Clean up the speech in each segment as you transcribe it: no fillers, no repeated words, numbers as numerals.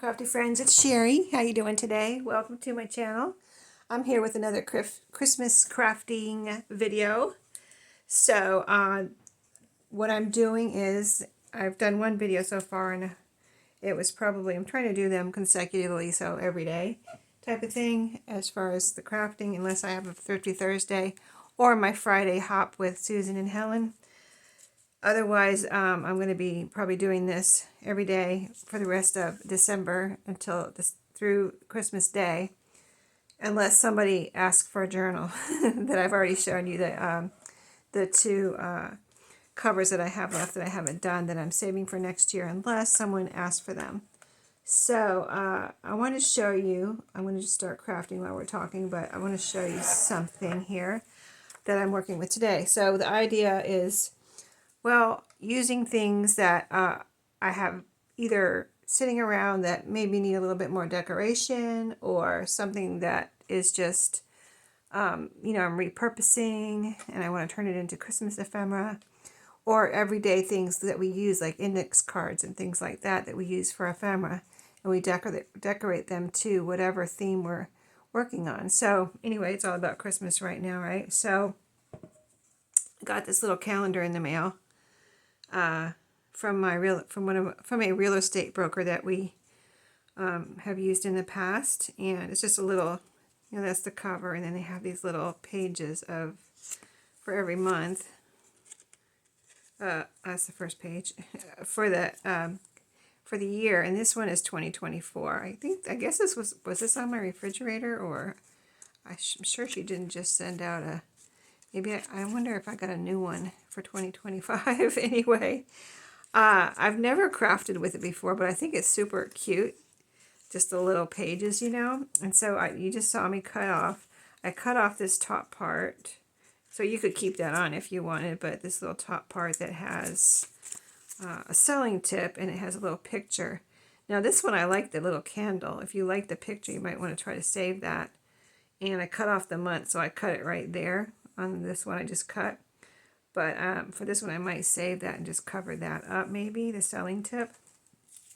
crafty friends, it's Sheree. How you doing today? Welcome to my channel. I'm here with another Christmas crafting video. So what I'm doing is I've done one video so far, and it was probably, I'm trying to do them consecutively, so every day type of thing as far as the crafting, unless I have a Thrifty Thursday or my Friday hop with Susan and Helen. Otherwise, I'm going to be probably doing this every day for the rest of December until through Christmas Day, unless somebody asks for a journal that I've already shown you the two covers that I have left that I haven't done that I'm saving for next year, unless someone asks for them. So I want to show you, I'm going to just start crafting while we're talking, but I want to show you something here that I'm working with today. So the idea is, well, using things that I have either sitting around that maybe need a little bit more decoration, or something that is just, I'm repurposing and I want to turn it into Christmas ephemera, or everyday things that we use like index cards and things like that that we use for ephemera, and we decorate them to whatever theme we're working on. So anyway, it's all about Christmas right now, right? So I got this little calendar in the mail. From a real estate broker that we have used in the past, and it's just a little, that's the cover, and then they have these little pages for every month. That's the first page for the year, and this one is 2024. I guess this was this on my refrigerator, or I'm sure she didn't just send out a. Maybe I wonder if I got a new one for 2025. Anyway, I've never crafted with it before, but I think it's super cute. Just the little pages, And so you just saw me I cut off this top part. So you could keep that on if you wanted, but this little top part that has a selling tip, and it has a little picture. Now this one, I like the little candle. If you like the picture, you might want to try to save that. And I cut off the month, so I cut it right there. On this one I just cut, but for this one I might save that and just cover that up, maybe the selling tip.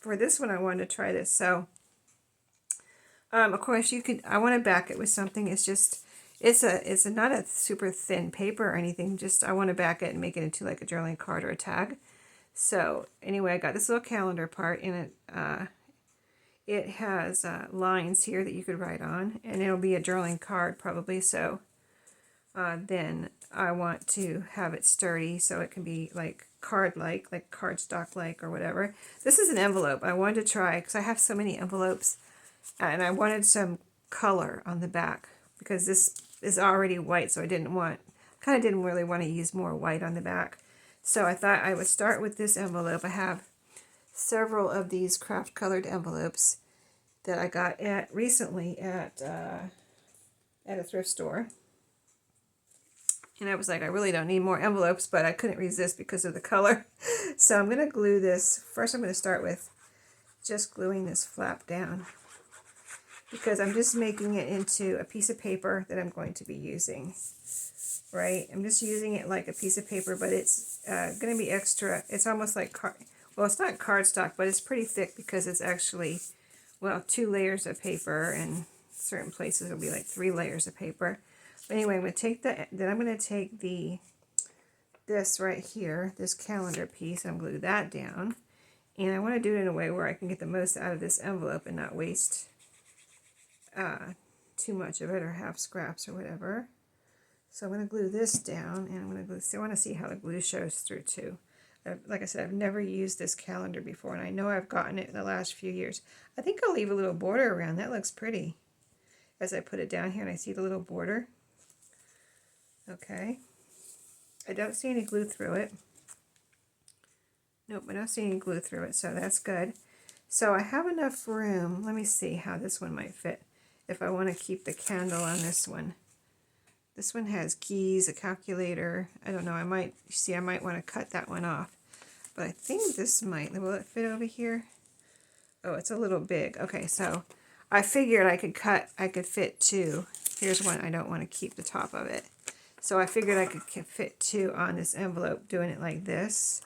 For this one I wanted to try this, so of course I want to back it with something. It's not a super thin paper or anything, just I want to back it and make it into like a journaling card or a tag. So anyway, I got this little calendar part in it. It has lines here that you could write on, and it'll be a journaling card probably. So then I want to have it sturdy, so it can be like cardstock or whatever. This is an envelope I wanted to try because I have so many envelopes, and I wanted some color on the back because this is already white, so I didn't really want to use more white on the back. So I thought I would start with this envelope. I have several of these craft colored envelopes that I got recently at a thrift store. And I was like, I really don't need more envelopes, but I couldn't resist because of the color. So I'm going to glue this. First I'm going to start with just gluing this flap down, because I'm just making it into a piece of paper that I'm going to be using. Right? I'm just using it like a piece of paper, but it's going to be extra. It's almost like, well, it's not cardstock, but it's pretty thick because it's actually, 2 layers of paper, and certain places it'll be like 3 layers of paper. But anyway, I'm going to take this right here, this calendar piece, and I'm going to glue that down. And I want to do it in a way where I can get the most out of this envelope and not waste too much of it, or have scraps or whatever. So I'm going to glue this down, and I want to see how the glue shows through too. Like I said, I've never used this calendar before, and I know I've gotten it in the last few years. I think I'll leave a little border around. That looks pretty. As I put it down here and I see the little border. Okay, I don't see any glue through it. Nope, I don't see any glue through it, so that's good. So I have enough room. Let me see how this one might fit if I want to keep the candle on this one. This one has keys, a calculator. I don't know, I might want to cut that one off. But I think this will it fit over here? Oh, it's a little big. Okay, so I figured I could fit 2. Here's one I don't want to keep the top of it. So I figured I could fit 2 on this envelope, doing it like this.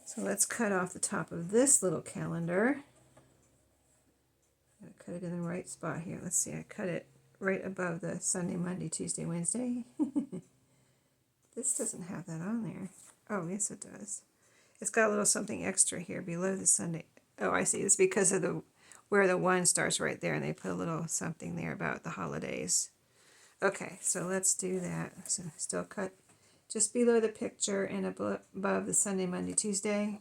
So let's cut off the top of this little calendar. I'm gonna cut it in the right spot here. Let's see, I cut it right above the Sunday, Monday, Tuesday, Wednesday. This doesn't have that on there. Oh, yes it does. It's got a little something extra here below the Sunday. Oh, I see. It's because of the where the one starts right there, and they put a little something there about the holidays. Okay, so let's do that. So still cut just below the picture and above the Sunday, Monday, Tuesday.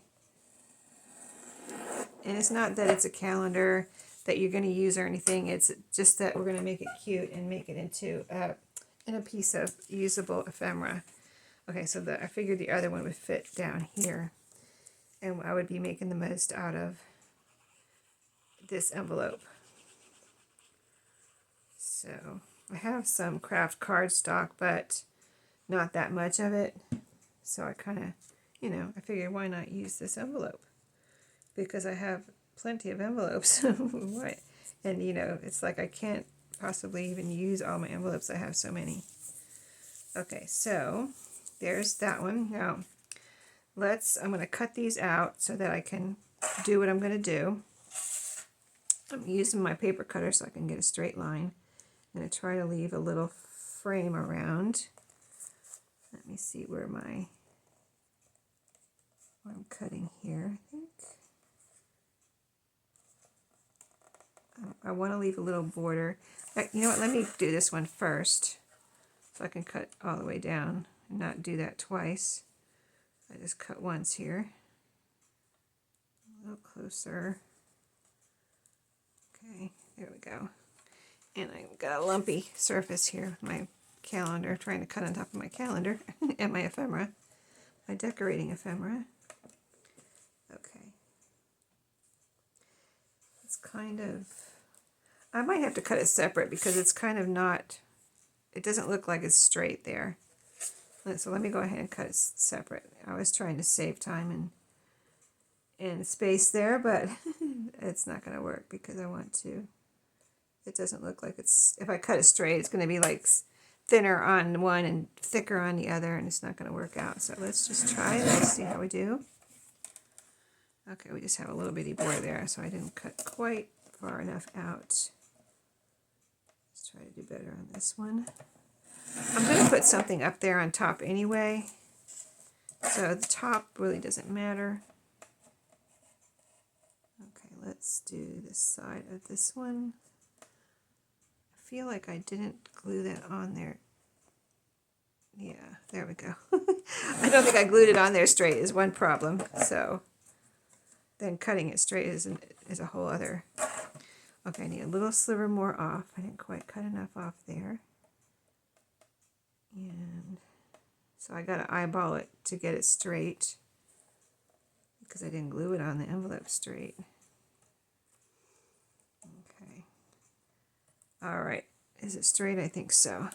And it's not that it's a calendar that you're going to use or anything. It's just that we're going to make it cute and make it into in a piece of usable ephemera. Okay, so I figured the other one would fit down here. And I would be making the most out of this envelope. So I have some craft cardstock, but not that much of it. So I kind of, I figured why not use this envelope? Because I have plenty of envelopes. What? And it's like I can't possibly even use all my envelopes. I have so many. Okay, so there's that one. Now, I'm going to cut these out so that I can do what I'm going to do. I'm using my paper cutter so I can get a straight line. I'm going to try to leave a little frame around. Let me see where I'm cutting here, I think. I want to leave a little border. You know what, let me do this one first so I can cut all the way down and not do that twice. I just cut once here. A little closer. Okay, there we go. And I've got a lumpy surface here with my calendar, trying to cut on top of my calendar and my ephemera, my decorating ephemera. Okay. It's kind of, I might have to cut it separate because it's kind of not, it doesn't look like it's straight there. So let me go ahead and cut it separate. I was trying to save time and space there, but it's not going to work because I want to. It doesn't look like it's, if I cut it straight, it's going to be like thinner on one and thicker on the other, and it's not going to work out. So let's just try this, see how we do. Okay, we just have a little bitty border there, so I didn't cut quite far enough out. Let's try to do better on this one. I'm going to put something up there on top anyway, so the top really doesn't matter. Okay, let's do this side of this one. I feel like I didn't glue that on there. Yeah, there we go. I don't think I glued it on there straight is one problem, so then cutting it straight is a whole other. Okay, I need a little sliver more off. I didn't quite cut enough off there. And so I got to eyeball it to get it straight because I didn't glue it on the envelope straight. Okay. All right. Is it straight? I think so.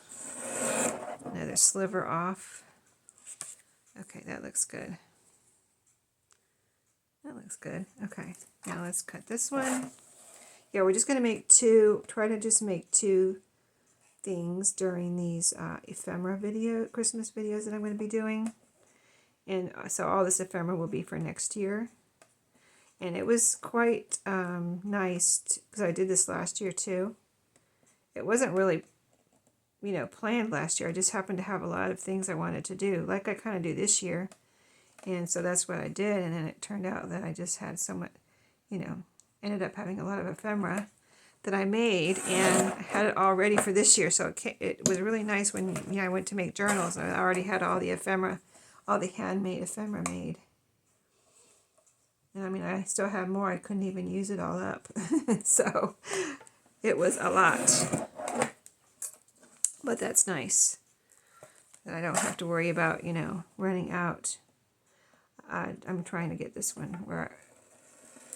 Another sliver off. Okay, that looks good. That looks good. Okay, now let's cut this one. Yeah, we're just going to make try to just make two things during these ephemera Christmas videos that I'm going to be doing. And so all this ephemera will be for next year. And it was quite nice because I did this last year too. It wasn't really, planned last year. I just happened to have a lot of things I wanted to do, like I kind of do this year. And so that's what I did. And then it turned out that I just had so much, ended up having a lot of ephemera that I made and had it all ready for this year. So it was really nice when I went to make journals. I already had all the ephemera, all the handmade ephemera made. And I mean, I still have more. I couldn't even use it all up. So it was a lot. But that's nice. That I don't have to worry about, running out. I'm trying to get this one where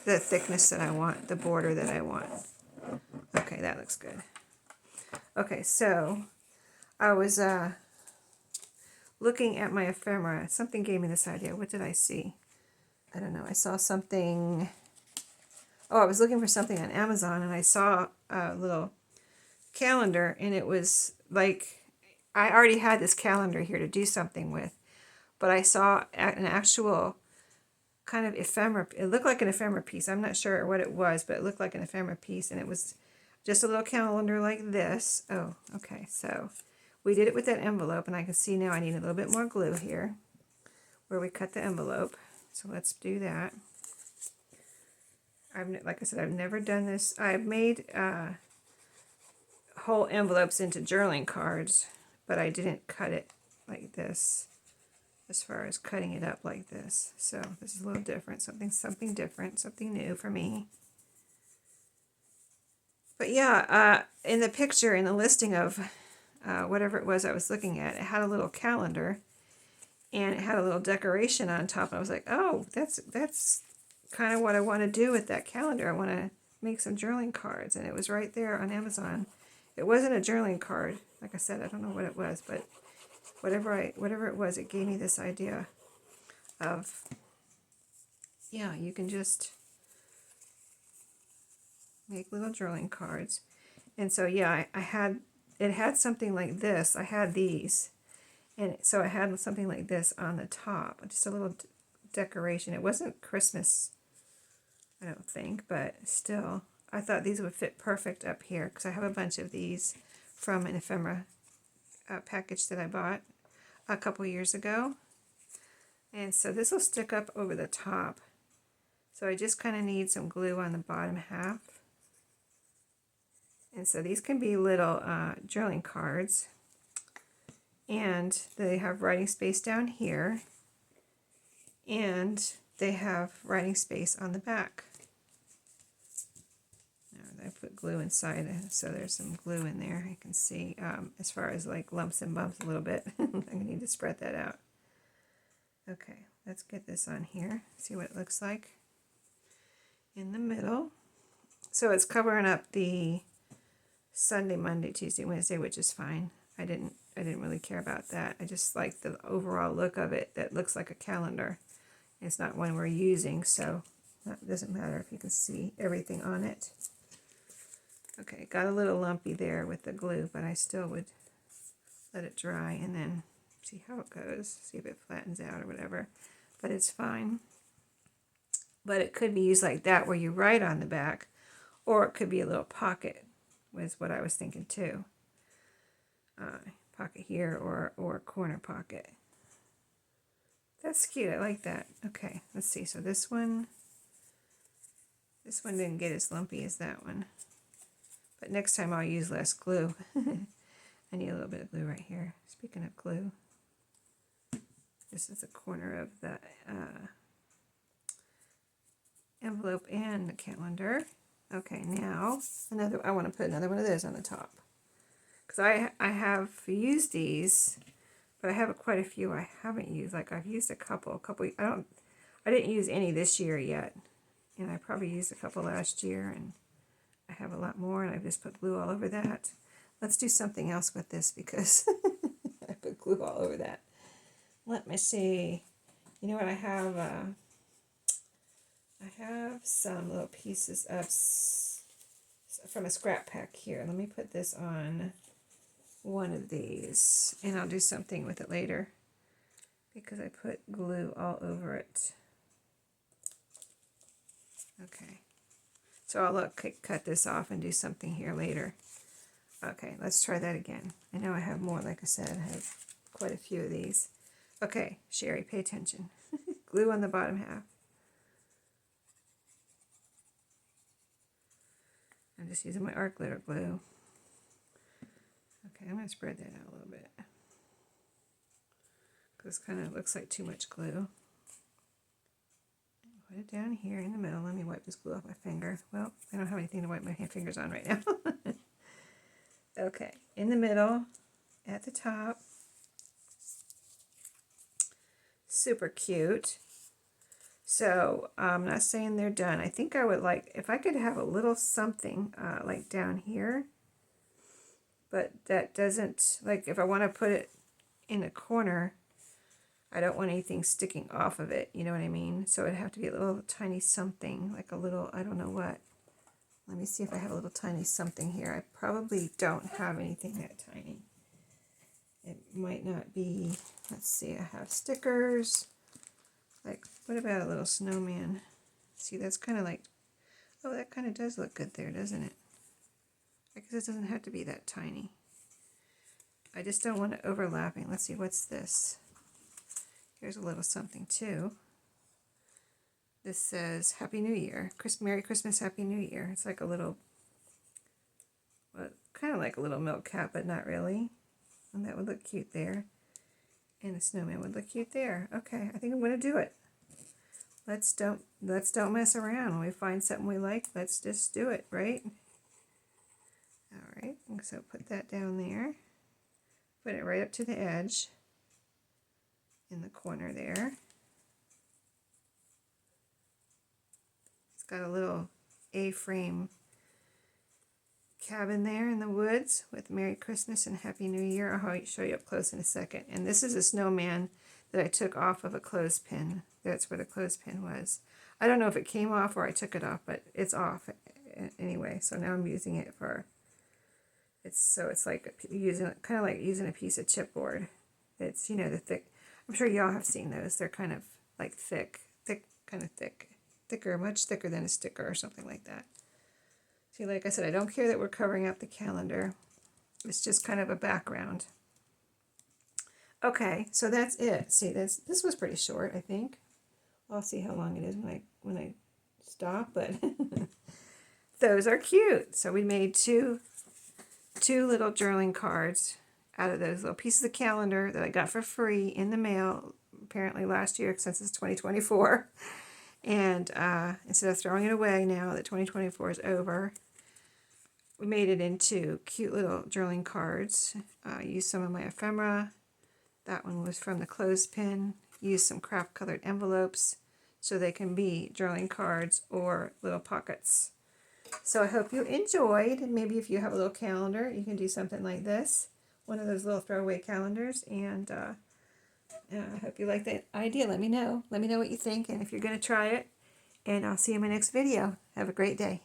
the thickness that I want, the border that I want. Okay, that looks good. Okay, so I was looking at my ephemera. Something gave me this idea. What did I see? I don't know. I saw something. Oh, I was looking for something on Amazon, and I saw a little calendar, and it was like, I already had this calendar here to do something with, but I saw an actual kind of ephemera. It looked like an ephemera piece. I'm not sure what it was, but it looked like an ephemera piece, and it was just a little calendar like this. Oh, okay. So we did it with that envelope, and I can see now I need a little bit more glue here where we cut the envelope. So let's do that. Like I said, I've never done this. I've made whole envelopes into journaling cards, but I didn't cut it like this, as far as cutting it up like this. So this is a little different, something different, something new for me. But yeah, in the picture, in the listing of whatever it was I was looking at, it had a little calendar, and it had a little decoration on top. And I was like, oh, that's kind of what I want to do with that calendar. I want to make some journaling cards, and it was right there on Amazon. It wasn't a journaling card, like I said. I don't know what it was, but whatever it was, it gave me this idea of, yeah, you can just make little journaling cards. And so yeah, it had something like this. I had these, and so I had something like this on the top, just a little decoration. It wasn't Christmas, I don't think, but still, I thought these would fit perfect up here because I have a bunch of these from an ephemera package that I bought a couple years ago. And so this will stick up over the top. So I just kind of need some glue on the bottom half. And so these can be little journaling cards. And they have writing space down here. And they have writing space on the back. Now I put glue inside, so there's some glue in there. You can see as far as like lumps and bumps a little bit. I'm going to need to spread that out. Okay, let's get this on here. See what it looks like in the middle. So it's covering up the Sunday, Monday, Tuesday, Wednesday, which is fine. I didn't really care about that. I just like the overall look of it. That looks like a calendar. It's not one we're using, so that doesn't matter if you can see everything on it. Okay, got a little lumpy there with the glue, but I still would let it dry and then see how it goes, see if it flattens out or whatever, but it's fine. But it could be used like that where you write on the back, or it could be a little pocket was what I was thinking too. Pocket here or a corner pocket. That's cute, I like that. Okay, let's see, so this one didn't get as lumpy as that one, but next time I'll use less glue. I need a little bit of glue right here. Speaking of glue, this is the corner of the envelope and the calendar. Okay, now I want to put another one of those on the top because I have used these, but I have quite a few I haven't used. Like I've used a couple. I didn't use any this year yet, and I probably used a couple last year, and I have a lot more, and I've just put glue all over that. Let's do something else with this because I put glue all over that. Let me see. You know what I have? I have some little pieces of from a scrap pack here. Let me put this on one of these, and I'll do something with it later because I put glue all over it. Okay, so I'll cut this off and do something here later. Okay, let's try that again. I know I have more, like I said, I have quite a few of these. Okay, Sherry, pay attention. Glue on the bottom half. I'm just using my art glitter glue. Okay, I'm going to spread that out a little bit. Because this kind of looks like too much glue. Put it down here in the middle. Let me wipe this glue off my finger. Well, I don't have anything to wipe my fingers on right now. Okay, in the middle, at the top. Super cute. So I'm not saying they're done. I think I would like, if I could have a little something like down here, but that doesn't, like if I want to put it in a corner, I don't want anything sticking off of it, you know what I mean? So it'd have to be a little tiny something, like a little, I don't know what. Let me see if I have a little tiny something here. I probably don't have anything that tiny. It might not be, let's see, I have stickers, like What about a little snowman? See, that's kind of like, oh, that kind of does look good there, doesn't it? I guess it doesn't have to be that tiny. I just don't want it overlapping. Let's see, what's this? Here's a little something too. This says Happy New Year. Merry Christmas, Happy New Year. It's like a little, well, kind of like a little milk cap, but not really. And that would look cute there. And a snowman would look cute there. Okay, I think I'm going to do it. Let's don't mess around. When we find something we like, let's just do it, right? All right, so put that down there. Put it right up to the edge in the corner there. It's got a little A-frame cabin there in the woods with Merry Christmas and Happy New Year. I'll show you up close in a second. And this is a snowman that I took off of a clothespin. That's where the clothespin was. I don't know if it came off or I took it off, but it's off anyway. So now I'm using it for, it's like kind of like using a piece of chipboard. It's, you know, the thick, I'm sure y'all have seen those. They're kind of like thick, kind of thicker, much thicker than a sticker or something like that. See, like I said, I don't care that we're covering up the calendar. It's just kind of a background. Okay, so that's it. See, this was pretty short, I think. I'll see how long it is when I stop, but those are cute. So we made two little journaling cards out of those little pieces of calendar that I got for free in the mail, apparently last year, since it's 2024. And instead of throwing it away now that 2024 is over, we made it into cute little journaling cards. Used some of my ephemera. That one was from the clothespin. Used some craft colored envelopes so they can be journaling cards or little pockets. So I hope you enjoyed. Maybe if you have a little calendar, you can do something like this. One of those little throwaway calendars. And I hope you like that idea. Let me know. Let me know what you think and if you're going to try it. And I'll see you in my next video. Have a great day.